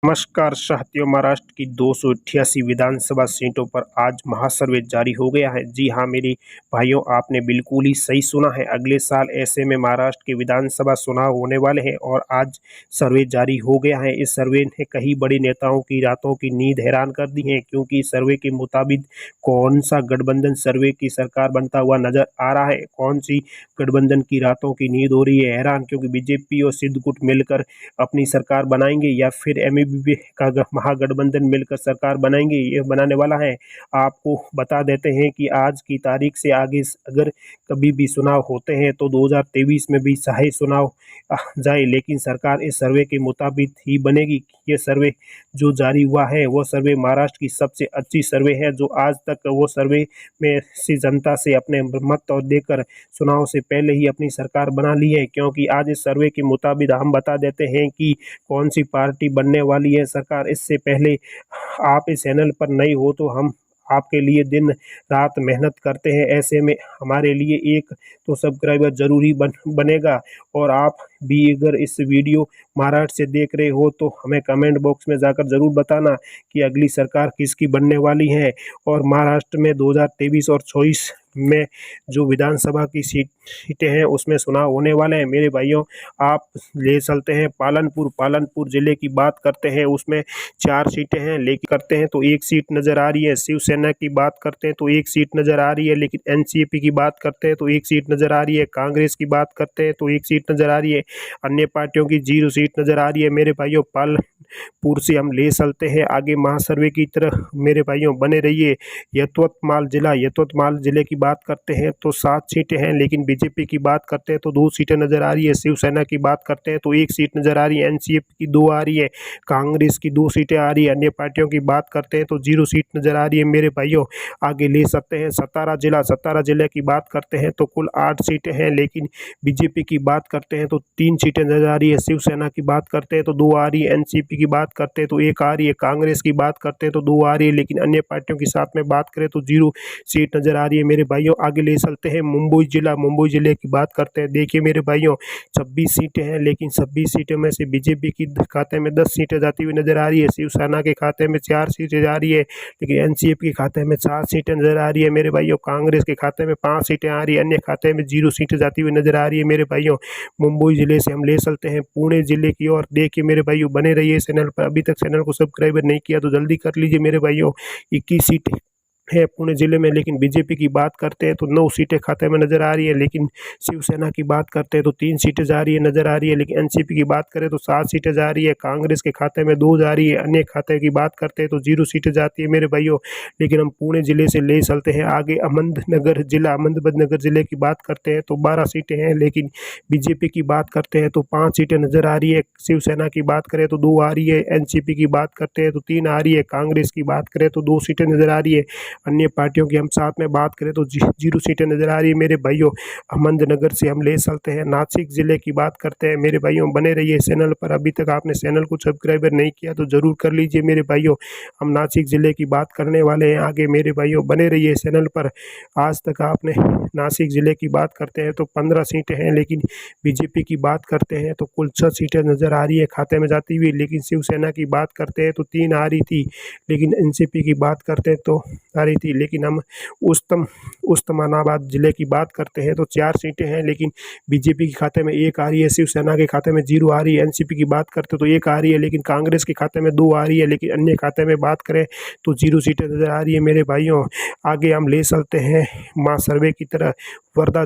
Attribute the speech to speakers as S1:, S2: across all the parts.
S1: नमस्कार साथियों। महाराष्ट्र की 288 विधानसभा सीटों पर आज महासर्वे जारी हो गया है। जी हाँ मेरे भाइयों, आपने बिल्कुल ही सही सुना है। अगले साल ऐसे में महाराष्ट्र के विधानसभा चुनाव होने वाले हैं और आज सर्वे जारी हो गया है। इस सर्वे ने कई बड़े नेताओं की रातों की नींद हैरान कर दी है, क्योंकि सर्वे के मुताबिक कौन सा गठबंधन सर्वे की सरकार बनता हुआ नजर आ रहा है। कौन सी गठबंधन की रातों की नींद हो रही है हैरान, क्योंकि बीजेपी और सिद्धगुट मिलकर अपनी सरकार बनाएंगे या फिर एमईबी का महागठबंधन मिलकर सरकार बनाएंगे, ये बनाने वाला है। आपको बता देते हैं कि आज की तारीख से आगे अगर कभी भी चुनाव होते हैं तो 2023 में भी चाहे चुनाव जाए, लेकिन सरकार इस सर्वे के मुताबिक ही बनेगी। ये सर्वे जो जारी हुआ है वो सर्वे महाराष्ट्र की सबसे अच्छी सर्वे है, जो आज तक वो सर्वे में से जनता से अपने मत और देकर चुनाव से पहले ही अपनी सरकार बना ली है। क्योंकि आज इस सर्वे के मुताबिक हम बता देते हैं कि कौन सी पार्टी बनने वाली है सरकार। इससे पहले आप इस चैनल पर नए हो तो हम आपके लिए दिन रात मेहनत करते हैं, ऐसे में हमारे लिए एक तो सब्सक्राइबर जरूरी बनेगा। और आप भी अगर इस वीडियो महाराष्ट्र से देख रहे हो तो हमें कमेंट बॉक्स में जाकर ज़रूर बताना कि अगली सरकार किसकी बनने वाली है। और महाराष्ट्र में 2023 और 24 में जो विधानसभा की सीटें हैं उसमें चुनाव होने वाले हैं। मेरे भाइयों, आप ले चलते हैं पालनपुर ज़िले की बात करते हैं, उसमें 4 सीटें हैं, लेकिन करते हैं तो एक सीट नज़र आ रही है। शिवसेना की बात करते हैं तो एक सीट नज़र आ रही है, लेकिन एनसीपी की बात करते हैं तो एक सीट नज़र आ रही है। कांग्रेस की बात करते हैं तो एक सीट नज़र आ रही है। अन्य पार्टियों की 0 सीट नज़र आ रही है। मेरे भाइयों, पालनपुर से हम ले चलते हैं आगे महासर्वे की तरह। मेरे भाइयों बने रहिए। यशवंतमाल जिले की बात करते हैं तो 7 सीटें हैं, लेकिन बीजेपी की बात करते हैं तो 2 सीटें नज़र आ रही है। शिवसेना की बात करते हैं तो 1 सीट नज़र आ रही है। एनसीपी की 2 आ रही है। कांग्रेस की 2 सीटें आ रही है। अन्य पार्टियों की बात करते हैं तो 0 सीट नज़र आ रही है। मेरे भाइयों आगे ले सकते हैं सतारा जिले की बात करते हैं तो कुल 8 सीटें हैं, लेकिन बीजेपी की बात करते हैं तो 3 सीटें नज़र आ रही है। शिवसेना की बात करते हैं तो 2 आ रही है। एनसीपी की बात करते हैं तो 1 आ रही है। कांग्रेस की बात करते हैं तो 2 आ रही है, लेकिन अन्य पार्टियों के साथ में बात करें तो 0 सीट नज़र आ रही है। मेरे भाइयों आगे ले चलते हैं मुंबई जिले की बात करते हैं। देखिए मेरे भाइयों, 26 सीटें हैं, लेकिन 26 सीटों में से बीजेपी की खाते में 10 सीटें जाती हुई नजर आ रही है। शिवसेना के खाते में 4 सीटें जा रही है, लेकिन एनसीपी के खाते में 4 सीटें नजर आ रही है। मेरे भाइयों कांग्रेस के खाते में 5 सीटें आ रही है। अन्य खाते में 0 सीटें जाती हुई नजर आ रही है। मेरे भाइयों मुंबई जिले से हम ले चलते हैं पुणे जिले की ओर। देखिए मेरे भाइयों बने रहिए चैनल पर। अभी तक चैनल को सब्सक्राइबर नहीं किया तो जल्दी कर लीजिए। मेरे भाइयों 21 सीटें है पुणे जिले में, लेकिन बीजेपी की बात करते हैं तो 9 सीटें खाते में नजर आ रही है। लेकिन शिवसेना की बात करते हैं तो 3 सीटें जा रही है नजर आ रही है। लेकिन एनसीपी की बात करें तो 7 सीटें जा रही है। कांग्रेस के खाते में 2 जा रही है। अन्य खाते की बात करते हैं तो 0 सीटें जाती है मेरे भाइयों। लेकिन हम पुणे जिले से ले चलते हैं आगे अहमदनगर जिले की बात करते हैं तो 12 सीटें हैं, लेकिन बीजेपी की बात करते हैं तो 5 सीटें नजर आ रही है। शिवसेना की बात करें तो 2 आ रही है। एनसीपी की बात करते हैं तो 3 आ रही है। कांग्रेस की बात करें तो 2 सीटें नजर आ रही है। अन्य पार्टियों की हम साथ में बात करें तो 0 सीटें नजर आ रही है। मेरे भाइयों अहमदनगर से हम ले चलते हैं नासिक जिले की बात करते हैं। मेरे भाइयों बने रहिए चैनल पर। अभी तक आपने चैनल को सब्सक्राइबर नहीं किया तो जरूर कर लीजिए। मेरे भाइयों हम नासिक जिले की बात करने वाले हैं आगे। मेरे भाइयों बने रहिए चैनल पर। आज तक आपने नासिक जिले की बात करते हैं तो 15 सीटें हैं, लेकिन बीजेपी की बात करते हैं तो कुल 6 सीटें नजर आ रही है खाते में जाती हुई। लेकिन शिवसेना की बात करते हैं तो 3 आ रही थी, लेकिन एनसीपी की बात करते हैं तो आ रही थी। लेकिन हम उस्मानाबाद जिले की बात करते हैं तो 4 सीटें हैं, लेकिन बीजेपी के खाते में 1 आ रही है। शिवसेना के खाते में 0 आ रही है। एनसीपी की बात करते तो 1 आ रही है, लेकिन कांग्रेस के खाते में 2 आ रही है। लेकिन अन्य खाते में बात करें तो 0 सीटें नजर आ रही है। मेरे भाइयों आगे हम ले चलते हैं माँ सर्वे की तरह। वर्धा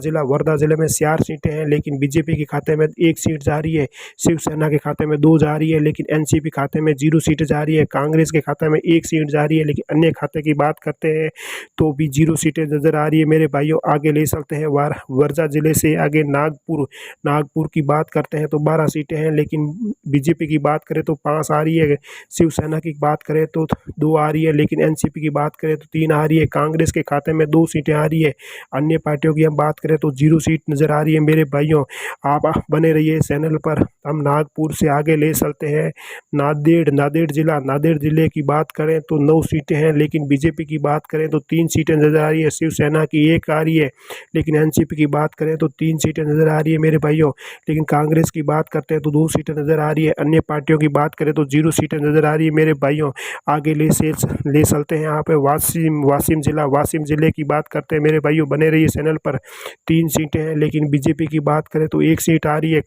S1: जिले में 4 सीटें हैं, लेकिन बीजेपी के खाते में 1 सीट जा रही है। शिवसेना के खाते में 2 जा रही है, लेकिन एनसीपी खाते में 0 सीट जा रही है। कांग्रेस के खाते में 1 सीट जा रही है, लेकिन अन्य खाते की बात करते हैं तो भी 0 सीटें नजर आ रही है। मेरे भाइयों आगे ले चलते हैं वर्धा जिले से आगे नागपुर की बात करते हैं तो 12 सीटें हैं, लेकिन बीजेपी की बात करें तो 5 आ रही है। शिवसेना की बात करें तो 2 आ रही है, लेकिन एनसीपी की बात करें तो 3 आ रही है। कांग्रेस के खाते में 2 सीटें आ रही है। अन्य पार्टियों की हम बात करें तो 0 सीट नजर आ रही है। मेरे भाइयों आप बने रहिए चैनल पर। हम नागपुर से आगे ले चलते हैं नांदेड़ जिले की बात करें तो 9 सीटें हैं, लेकिन बीजेपी की बात बात करें तो 3 सीटें नज़र आ रही है, शिवसेना की 1 आ रही है, लेकिन एनसीपी की बात करें तो 3 सीटें नज़र आ रही है मेरे भाइयों। लेकिन कांग्रेस की बात करते हैं तो 2 सीटें नज़र आ रही है, अन्य पार्टियों की बात करें तो 0 सीटें नज़र आ रही है मेरे भाइयों। आगे ले चलते हैं यहाँ पे वासिम ज़िले की बात करते हैं मेरे भाइयों, बने रहिए चैनल पर। 3 सीटें हैं, लेकिन बीजेपी की बात करें तो 1 सीट आ रही है,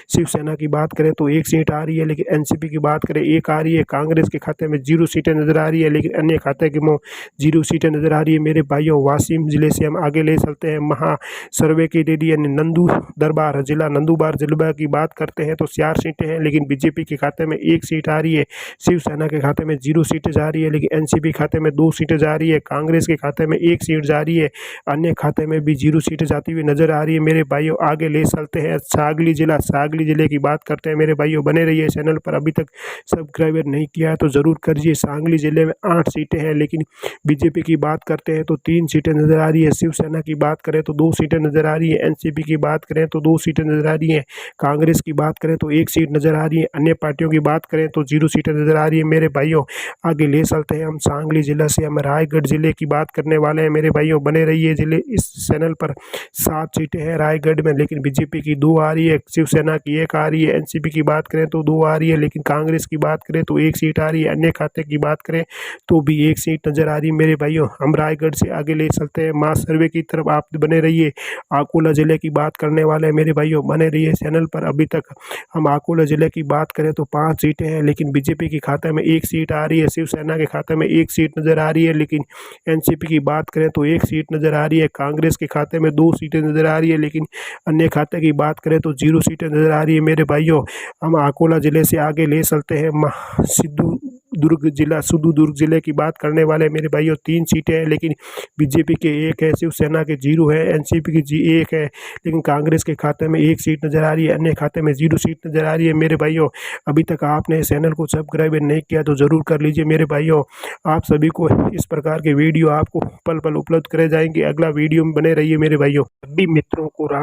S1: शिवसेना की बात करें तो 1 सीट आ रही है, लेकिन एनसीपी की बात करें 1 आ रही है। कांग्रेस के खाते में 0 सीटें नज़र आ रही है, लेकिन अन्य खाते के में 0 सीटें नज़र आ रही है मेरे भाइयों। वासिम ज़िले से हम आगे ले चलते हैं, महा सर्वे की दे दी यानी नंदूरबार जिला की बात करते हैं तो 4 सीटें हैं, लेकिन बीजेपी के खाते में 1 सीट आ रही है, शिवसेना के खाते में 0 सीटें जा रही है, लेकिन एनसीपी खाते में 2 सीटें जा रही है, कांग्रेस के खाते में 1 सीट जा रही है, अन्य खाते में भी 0 सीटें जाती हुई नजर आ रही है मेरे भाइयों। आगे ले चलते हैं सागली जिले की बात करते हैं मेरे भाइयों, बने रहिए चैनल पर। अभी तक सब्सक्राइबर नहीं किया है तो ज़रूर करिए। सांगली जिले में 8 सीटें हैं, लेकिन बीजेपी की बात करते हैं तो 3 सीटें नज़र आ रही है, शिवसेना की बात करें तो 2 सीटें नज़र आ रही है, एनसीपी की बात करें तो 2 सीटें नज़र आ रही है, कांग्रेस की बात करें तो 1 सीट नज़र आ रही है, अन्य पार्टियों की बात करें तो 0 सीटें नज़र आ रही है मेरे भाइयों। आगे ले चलते हैं हम सांगली जिला से, हम रायगढ़ जिले की बात करने वाले हैं मेरे भाइयों, बने रहिए जिले इस चैनल पर। 7 सीटें हैं रायगढ़ में, लेकिन बीजेपी की 2 आ रही है, शिवसेना की 1 आ रही है, एनसीपी की बात करें तो 2 आ रही है, लेकिन कांग्रेस की बात करें तो 1 सीट आ रही है, अन्य खाते की बात करें तो भी 1 सीट नज़र आ रही है मेरे भाइयों। हम रायगढ़ से आगे ले चलते हैं मास सर्वे की तरफ, आप बने रहिए। अकोला ज़िले की बात करने वाले हैं मेरे भाइयों, बने रहिए चैनल पर। अभी तक हम अकोला ज़िले की बात करें तो 5 सीटें हैं, लेकिन बीजेपी के खाते में 1 सीट आ रही है, शिवसेना के खाते में 1 सीट नज़र आ रही है, लेकिन एनसीपी की बात करें तो 1 सीट नज़र आ रही है, कांग्रेस के खाते में 2 सीटें नज़र आ रही है, लेकिन अन्य खाते की बात करें तो 0 सीटें नज़र आ रही है मेरे भाइयों। हम अकोला ज़िले से आगे ले चलते हैं सिद्धूदुर्ग जिले की बात करने वाले मेरे भाइयों। 3 सीटें हैं, लेकिन बीजेपी के 1 है, शिवसेना के 0 है, एनसीपी की 1 है, लेकिन कांग्रेस के खाते में 1 सीट नज़र आ रही है, अन्य खाते में 0 सीट नज़र आ रही है मेरे भाइयों। अभी तक आपने इस चैनल को सब्सक्राइब नहीं किया तो ज़रूर कर लीजिए मेरे भाइयों। आप सभी को इस प्रकार के वीडियो आपको पल पल उपलब्ध करे जाएंगे। अगला वीडियो में बने रहिए मेरे भाइयों। सभी मित्रों को